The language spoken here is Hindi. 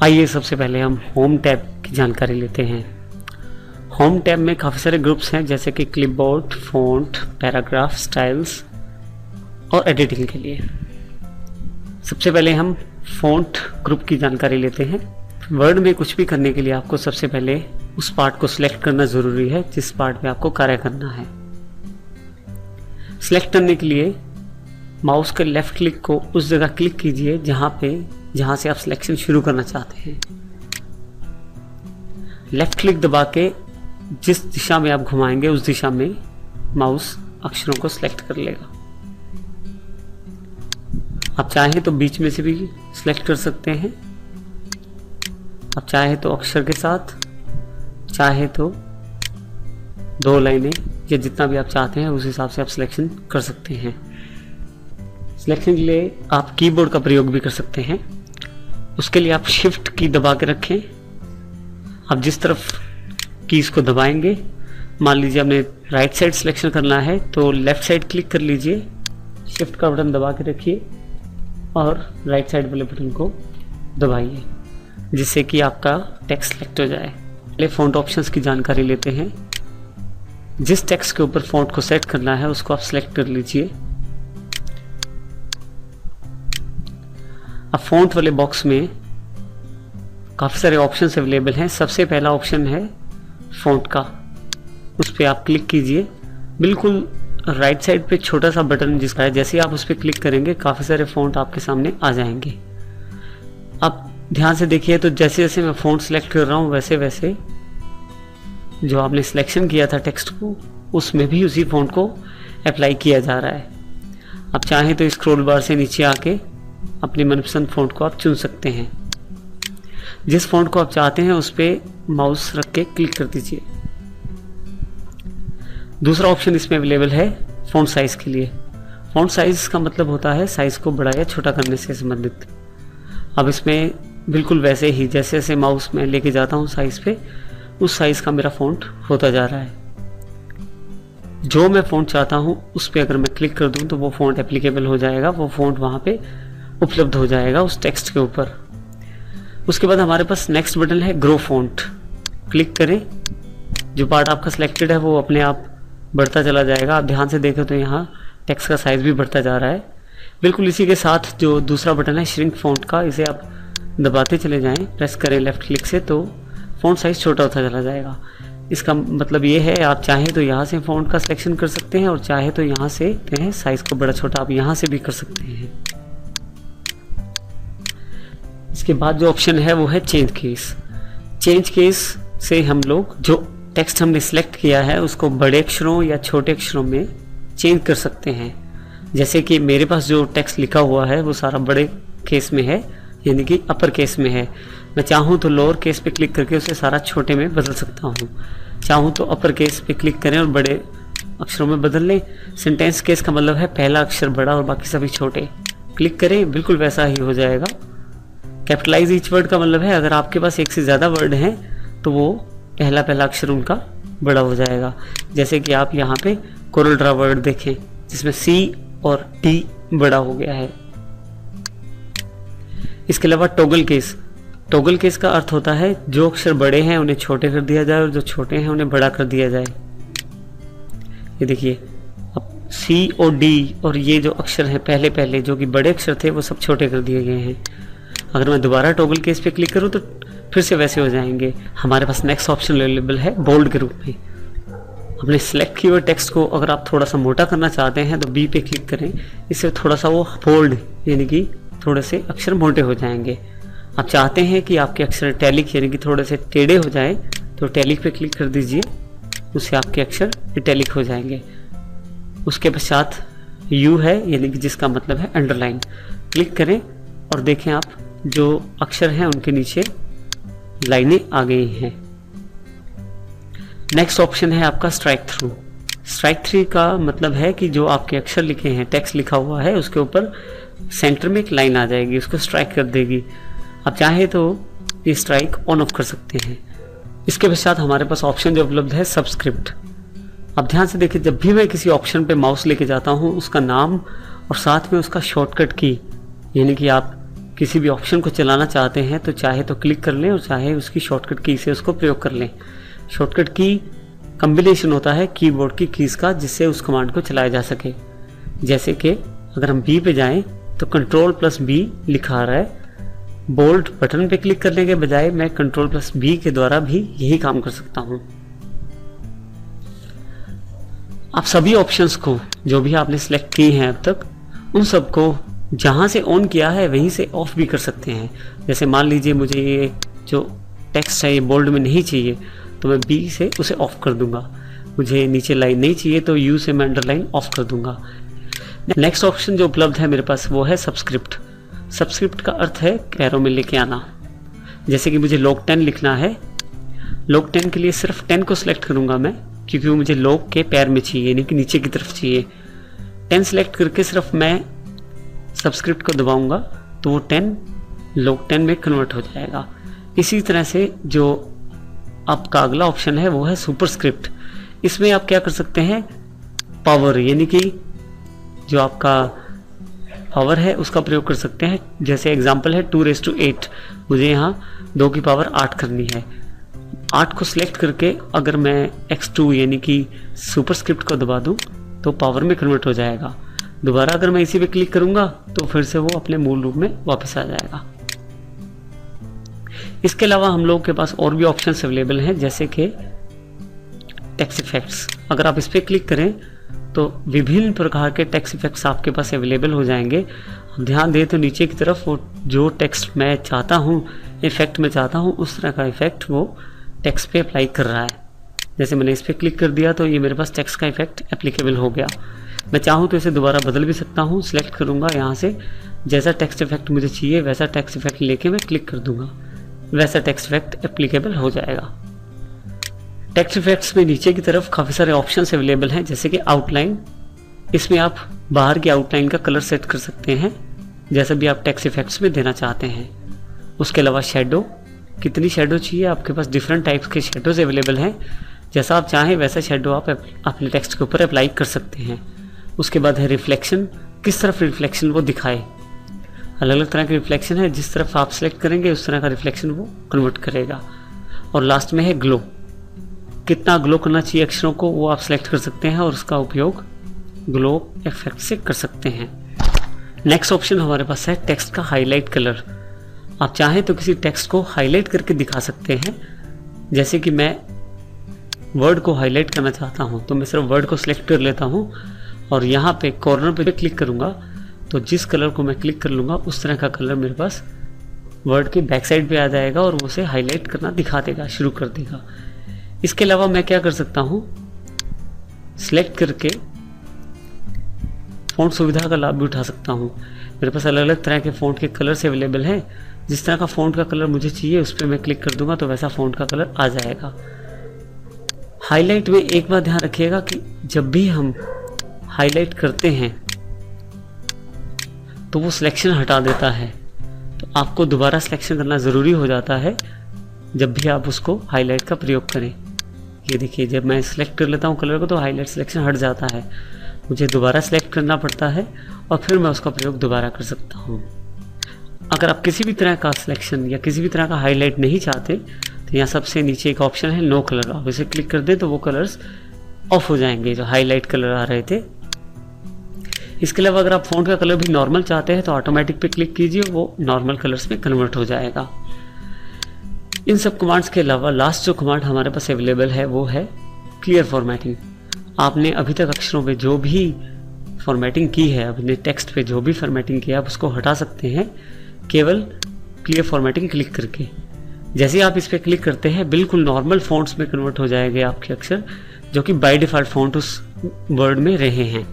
आइए सबसे पहले हम होम टैब की जानकारी लेते हैं। होम टैब में काफ़ी सारे ग्रुप्स हैं जैसे कि क्लिपबोर्ड, फ़ॉन्ट, पैराग्राफ, स्टाइल्स और एडिटिंग के लिए। सबसे पहले हम फ़ॉन्ट ग्रुप की जानकारी लेते हैं। वर्ड में कुछ भी करने के लिए आपको सबसे पहले उस पार्ट को सिलेक्ट करना ज़रूरी है जिस पार्ट में आपको कार्य करना है। सिलेक्ट करने के लिए माउस के लेफ़्ट क्लिक को उस जगह क्लिक कीजिए जहाँ से आप सिलेक्शन शुरू करना चाहते हैं। लेफ़्ट क्लिक दबा के जिस दिशा में आप घुमाएंगे उस दिशा में माउस अक्षरों को सिलेक्ट कर लेगा। आप चाहें तो बीच में से भी सिलेक्ट कर सकते हैं, आप चाहे तो अक्षर के साथ, चाहे तो 2 लाइनें या जितना भी आप चाहते हैं उस हिसाब से आप सिलेक्शन कर सकते हैं। सिलेक्शन के लिए आप कीबोर्ड का प्रयोग भी कर सकते हैं। उसके लिए आप शिफ्ट की दबा के रखें। आप जिस तरफ कीज़ को दबाएंगे, मान लीजिए आपने राइट साइड सिलेक्शन करना है तो लेफ़्ट साइड क्लिक कर लीजिए, शिफ्ट का बटन दबा के रखिए और राइट साइड वाले बटन को दबाइए जिससे कि आपका टेक्स्ट सिलेक्ट हो जाए। पहले फ़ॉन्ट ऑप्शंस की जानकारी लेते हैं। जिस टेक्स्ट के ऊपर फ़ॉन्ट को सेट करना है उसको आप सिलेक्ट कर लीजिए। अब फ़ॉन्ट वाले बॉक्स में काफ़ी सारे ऑप्शंस अवेलेबल हैं। सबसे पहला ऑप्शन है फ़ॉन्ट का, उस पर आप क्लिक कीजिए। बिल्कुल राइट साइड पे छोटा सा बटन जिसका है, जैसे ही आप उस पर क्लिक करेंगे काफ़ी सारे फ़ॉन्ट आपके सामने आ जाएंगे। आप ध्यान से देखिए तो जैसे जैसे मैं फ़ॉन्ट सेलेक्ट कर रहा हूँ वैसे वैसे जो आपने सिलेक्शन किया था टेक्स्ट को उसमें भी उसी फ़ॉन्ट को अप्लाई किया जा रहा है। आप चाहें तो स्क्रॉल बार से नीचे आके अपनी मनपसंद फ़ॉन्ट को आप चुन सकते हैं। जिस फ़ॉन्ट को आप चाहते हैं उस पर माउस रख के क्लिक कर दीजिए। दूसरा ऑप्शन इसमें अवेलेबल है फ़ॉन्ट साइज़ के लिए। फ़ॉन्ट साइज़ का मतलब होता है साइज़ को बड़ा या छोटा करने से संबंधित। अब इसमें बिल्कुल वैसे ही जैसे जैसे माउस में लेके जाता हूँ साइज़ पे, उस साइज़ का मेरा फ़ॉन्ट होता जा रहा है। जो मैं फ़ॉन्ट चाहता हूँ उस पर अगर मैं क्लिक कर दूँ तो वो फ़ॉन्ट एप्लीकेबल हो जाएगा, वो फ़ॉन्ट वहाँ पे उपलब्ध हो जाएगा उस टेक्स्ट के ऊपर। उसके बाद हमारे पास नेक्स्ट बटन है ग्रो फ़ॉन्ट। क्लिक करें, जो पार्ट आपका सिलेक्टेड है वो अपने आप बढ़ता चला जाएगा। आप ध्यान से देखें तो यहाँ टेक्स्ट का साइज़ भी बढ़ता जा रहा है। बिल्कुल इसी के साथ जो दूसरा बटन है श्रिंक फ़ॉन्ट का, इसे आप दबाते चले जाएं, प्रेस करें लेफ़्ट क्लिक से तो फ़ॉन्ट साइज़ छोटा होता चला जाएगा। इसका मतलब ये है आप चाहें तो यहाँ से फ़ॉन्ट का सिलेक्शन कर सकते हैं और चाहे तो यहाँ से साइज़ को बड़ा छोटा आप यहाँ से भी कर सकते हैं। इसके बाद जो ऑप्शन है वो है चेंज केस। चेंज केस से हम लोग जो टेक्स्ट हमने सिलेक्ट किया है उसको बड़े अक्षरों या छोटे अक्षरों में चेंज कर सकते हैं। जैसे कि मेरे पास जो टेक्स्ट लिखा हुआ है वो सारा बड़े केस में है, यानी कि अपर केस में है। मैं चाहूँ तो लोअर केस पे क्लिक करके उसे सारा छोटे में बदल सकता हूँ, चाहूँ तो अपर केस पे क्लिक करें और बड़े अक्षरों में बदल लें। सेंटेंस केस का मतलब है पहला अक्षर बड़ा और बाकी सभी छोटे। क्लिक करें, बिल्कुल वैसा ही हो जाएगा। कैपिटलाइज ईच वर्ड का मतलब है अगर आपके पास एक से ज़्यादा वर्ड हैं तो वो पहला अक्षर उनका बड़ा हो जाएगा। जैसे कि आप यहाँ पे कोरल ड्रा वर्ड देखें जिसमें C और D बड़ा हो गया है। इसके अलावा टॉगल केस। टॉगल केस का अर्थ होता है जो अक्षर बड़े हैं उन्हें छोटे कर दिया जाए और जो छोटे हैं उन्हें बड़ा कर दिया जाए। ये देखिए अब C और D और ये जो अक्षर हैं पहले जो कि बड़े अक्षर थे वो सब छोटे कर दिए गए हैं। अगर मैं दोबारा टॉगल केस पे क्लिक करूँ तो फिर से वैसे हो जाएंगे। हमारे पास नेक्स्ट ऑप्शन अवेलेबल है बोल्ड के रूप में। अपने सेलेक्ट किए हुए टेक्स्ट को अगर आप थोड़ा सा मोटा करना चाहते हैं तो B पे क्लिक करें, इससे थोड़ा सा वो बोल्ड यानी कि थोड़े से अक्षर मोटे हो जाएंगे। आप चाहते हैं कि आपके अक्षर इटैलिक यानी कि थोड़े से टेढ़े हो जाए तो इटैलिक पे क्लिक कर दीजिए, उससे आपके अक्षर इटैलिक हो जाएंगे। उसके पश्चात U है यानी कि जिसका मतलब है अंडरलाइन। क्लिक करें और देखें आप जो अक्षर हैं उनके नीचे लाइनें आ गई हैं। नेक्स्ट ऑप्शन है आपका स्ट्राइक थ्रू। स्ट्राइक थ्रू का मतलब है कि जो आपके अक्षर लिखे हैं, टेक्स्ट लिखा हुआ है, उसके ऊपर सेंटर में एक लाइन आ जाएगी, उसको स्ट्राइक कर देगी। आप चाहे तो ये स्ट्राइक ऑन ऑफ कर सकते हैं। इसके पश्चात हमारे पास ऑप्शन जो उपलब्ध है सबस्क्रिप्ट। आप ध्यान से देखिए, जब भी मैं किसी ऑप्शन पे माउस लेके जाता हूँ उसका नाम और साथ में उसका शॉर्टकट की यानी कि आप किसी भी ऑप्शन को चलाना चाहते हैं तो चाहे तो क्लिक कर लें और चाहे उसकी शॉर्टकट की से उसको प्रयोग कर लें। शॉर्टकट की कम्बिनेशन होता है कीबोर्ड की कीज़ का, जिससे उस कमांड को चलाया जा सके। जैसे कि अगर हम बी पे जाएं तो Ctrl+B लिखा आ रहा है। बोल्ड बटन पे क्लिक करने के बजाय मैं Ctrl+B के द्वारा भी यही काम कर सकता हूं। आप सभी ऑप्शंस को जो भी आपने सिलेक्ट किए हैं अब तक, उन सबको जहां से ऑन किया है वहीं से ऑफ भी कर सकते हैं। जैसे मान लीजिए मुझे ये जो टेक्स्ट है ये बोल्ड में नहीं चाहिए तो मैं बी से उसे ऑफ कर दूंगा। मुझे नीचे लाइन नहीं चाहिए तो यू से मैं अंडरलाइन ऑफ कर दूंगा। नेक्स्ट ऑप्शन जो उपलब्ध है मेरे पास वो है सबस्क्रिप्ट। सबस्क्रिप्ट का अर्थ है कैरों में लेके आना। जैसे कि मुझे log 10 लिखना है, log 10 के लिए सिर्फ 10 को सिलेक्ट करूंगा मैं, क्योंकि वो मुझे log के पैर में चाहिए, यानी कि नीचे की तरफ चाहिए। 10 सिलेक्ट करके सिर्फ मैं सबस्क्रिप्ट को दबाऊंगा तो वो 10 log 10 में कन्वर्ट हो जाएगा। इसी तरह से जो आपका अगला ऑप्शन है वो है सुपरस्क्रिप्ट। इसमें आप क्या कर सकते हैं, पावर, यानी कि जो आपका पावर है उसका प्रयोग कर सकते हैं। जैसे एग्जांपल है 2:8, मुझे यहाँ 2 की पावर 8 करनी है। 8 को सिलेक्ट करके अगर मैं x2 यानी कि सुपरस्क्रिप्ट को दबा दूं तो पावर में कन्वर्ट हो जाएगा। दोबारा अगर मैं इसी पे क्लिक करूंगा तो फिर से वो अपने मूल रूप में वापस आ जाएगा। इसके अलावा हम लोगों के पास और भी ऑप्शंस अवेलेबल हैं, जैसे कि टेक्स्ट इफेक्ट्स। अगर आप इस पर क्लिक करें तो विभिन्न प्रकार के टेक्स्ट इफेक्ट्स आपके पास अवेलेबल हो जाएंगे। अब ध्यान दें तो नीचे की तरफ वो जो टेक्स्ट मैं चाहता हूँ, इफेक्ट में चाहता हूँ, उस तरह का इफेक्ट वो टेक्स्ट पे अप्लाई कर रहा है। जैसे मैंने इस पर क्लिक कर दिया तो ये मेरे पास टेक्स्ट का इफेक्ट एप्लीकेबल हो गया। मैं चाहूँ तो इसे दोबारा बदल भी सकता हूँ। सिलेक्ट करूँगा यहाँ से, जैसा टेक्स्ट इफेक्ट मुझे चाहिए वैसा टेक्स्ट इफेक्ट लेके मैं क्लिक कर दूंगा, वैसा टेक्स्ट इफेक्ट एप्लीकेबल हो जाएगा। टेक्स्ट इफेक्ट्स में नीचे की तरफ काफ़ी सारे ऑप्शंस अवेलेबल हैं, जैसे कि आउटलाइन। इसमें आप बाहर की आउटलाइन का कलर सेट कर सकते हैं जैसा भी आप टेक्स्ट इफेक्ट्स में देना चाहते हैं। उसके अलावा शेडो, कितनी शेडो चाहिए, आपके पास डिफरेंट टाइप्स के शेडोज अवेलेबल हैं। जैसा आप चाहें वैसा शेडो आप अपने टेक्स्ट के ऊपर अप्लाई कर सकते हैं। उसके बाद है रिफ्लेक्शन, किस तरफ रिफ्लेक्शन वो दिखाए। अलग अलग तरह के रिफ्लेक्शन है, जिस तरफ आप सिलेक्ट करेंगे उस तरह का रिफ्लेक्शन वो कन्वर्ट करेगा। और लास्ट में है ग्लो, कितना ग्लो करना चाहिए अक्षरों को वो आप सिलेक्ट कर सकते हैं और उसका उपयोग ग्लो इफेक्ट से कर सकते हैं। नेक्स्ट ऑप्शन हमारे पास है टेक्स्ट का हाईलाइट कलर। आप चाहें तो किसी टेक्स्ट को हाईलाइट करके दिखा सकते हैं। जैसे कि मैं वर्ड को हाईलाइट करना चाहता हूं तो मैं सिर्फ वर्ड को सिलेक्ट कर लेता हूं और यहाँ पे कॉर्नर पे क्लिक करूंगा तो जिस कलर को मैं क्लिक कर लूँगा उस तरह का कलर मेरे पास वर्ड की बैक साइड पे आ जाएगा और उसे हाईलाइट करना दिखा देगा, शुरू कर देगा। इसके अलावा मैं क्या कर सकता हूँ, सिलेक्ट करके फ़ॉन्ट सुविधा का लाभ भी उठा सकता हूँ। मेरे पास अलग अलग तरह के फ़ॉन्ट के कलर्स अवेलेबल हैं। जिस तरह का फ़ॉन्ट का कलर मुझे चाहिए उस पर मैं क्लिक कर दूंगा तो वैसा फ़ॉन्ट का कलर आ जाएगा। हाईलाइट में एक बात ध्यान रखिएगा कि जब भी हम हाईलाइट करते हैं तो वो सिलेक्शन हटा देता है, तो आपको दोबारा सिलेक्शन करना ज़रूरी हो जाता है जब भी आप उसको हाईलाइट का प्रयोग करें। ये देखिए, जब मैं सिलेक्ट कर लेता हूँ कलर को तो हाईलाइट सिलेक्शन हट जाता है, मुझे दोबारा सिलेक्ट करना पड़ता है और फिर मैं उसका प्रयोग दोबारा कर सकता हूँ। अगर आप किसी भी तरह का सिलेक्शन या किसी भी तरह का हाईलाइट नहीं चाहते तो यहाँ सबसे नीचे एक ऑप्शन है नो कलर, आप इसे क्लिक कर दें तो वो कलर्स ऑफ हो जाएंगे जो हाईलाइट कलर आ रहे थे। इसके अलावा अगर आप फ़ॉन्ट का कलर भी नॉर्मल चाहते हैं तो ऑटोमेटिक पे क्लिक कीजिए, वो नॉर्मल कलर्स में कन्वर्ट हो जाएगा। इन सब कमांड्स के अलावा लास्ट जो कमांड हमारे पास अवेलेबल है वो है क्लियर फॉर्मेटिंग। आपने अभी तक अक्षरों पे जो भी फॉर्मेटिंग की है, अपने टेक्स्ट पे जो भी फॉर्मेटिंग की है, आप उसको हटा सकते हैं केवल क्लियर फॉर्मेटिंग क्लिक करके। जैसे आप इस पर क्लिक करते हैं बिल्कुल नॉर्मल फ़ॉन्ट्स में कन्वर्ट हो जाएंगे आपके अक्षर, जो कि बाय डिफ़ॉल्ट फ़ॉन्ट उस वर्ड में रहे हैं।